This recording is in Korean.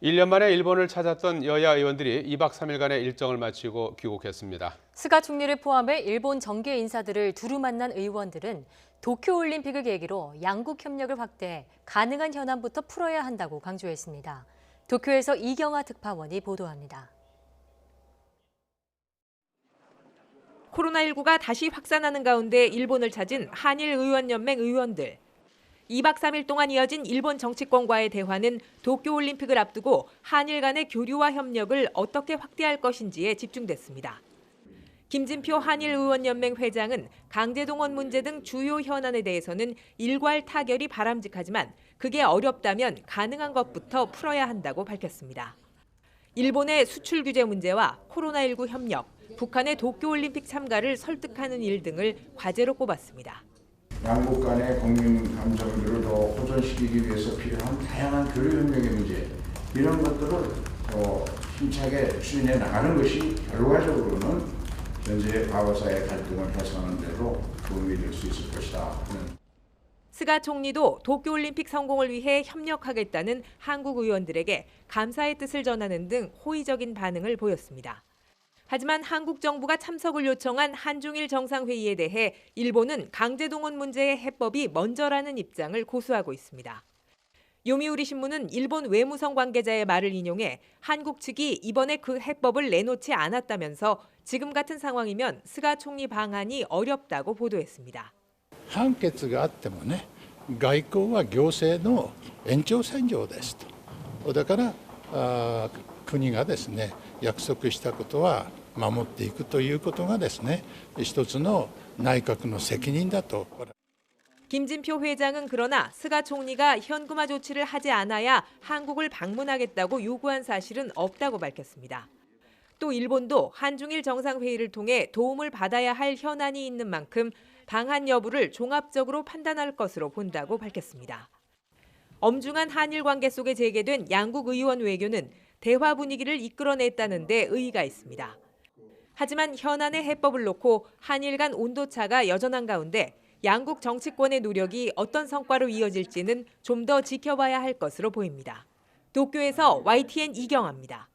1년 만에 일본을 찾았던 여야 의원들이 2박 3일간의 일정을 마치고 귀국했습니다. 스가 총리를 포함해 일본 정계 인사들을 두루 만난 의원들은 도쿄올림픽을 계기로 양국 협력을 확대해 가능한 현안부터 풀어야 한다고 강조했습니다. 도쿄에서 이경아 특파원이 보도합니다. 코로나19가 다시 확산하는 가운데 일본을 찾은 한일의원연맹 의원들. 2박 3일 동안 이어진 일본 정치권과의 대화는 도쿄올림픽을 앞두고 한일 간의 교류와 협력을 어떻게 확대할 것인지에 집중됐습니다. 김진표 한일의원연맹 회장은 강제동원 문제 등 주요 현안에 대해서는 일괄 타결이 바람직하지만 그게 어렵다면 가능한 것부터 풀어야 한다고 밝혔습니다. 일본의 수출 규제 문제와 코로나19 협력, 북한의 도쿄올림픽 참가를 설득하는 일 등을 과제로 꼽았습니다. 양국 간의 국민 감정들을 더 호전시키기 위해서 필요한 다양한 교류 협력의 문제, 이런 것들을 힘차게 추진해 나가는 것이 결과적으로는 현재 과거사의 갈등을 해소하는 데도 도움이 될 수 있을 것이다. 스가 총리도 도쿄올림픽 성공을 위해 협력하겠다는 한국 의원들에게 감사의 뜻을 전하는 등 호의적인 반응을 보였습니다. 하지만 한국 정부가 참석을 요청한 한중일 정상회의에 대해 일본은 강제동원 문제의 해법이 먼저라는 입장을 고수하고 있습니다. 요미우리 신문은 일본 외무성 관계자의 말을 인용해 한국 측이 이번에 그 해법을 내놓지 않았다면서 지금 같은 상황이면 스가 총리 방안이 어렵다고 보도했습니다. 判決があってもね、外交は行政の延長線上ですと。だから国がですね、約束したことは守っていくということがですね、一つの内閣の責任だと。 김진표 회장은 그러나 스가 총리가 현금화 조치를 하지 않아야 한국을 방문하겠다고 요구한 사실은 없다고 밝혔습니다. 또 일본도 한중일 정상회의를 통해 도움을 받아야 할 현안이 있는 만큼 방한 여부를 종합적으로 판단할 것으로 본다고 밝혔습니다. 엄중한 한일 관계 속에 재개된 양국 의원 외교는 대화 분위기를 이끌어냈다는 데 의의가 있습니다. 하지만 현안의 해법을 놓고 한일 간 온도차가 여전한 가운데 양국 정치권의 노력이 어떤 성과로 이어질지는 좀 더 지켜봐야 할 것으로 보입니다. 도쿄에서 YTN 이경아입니다.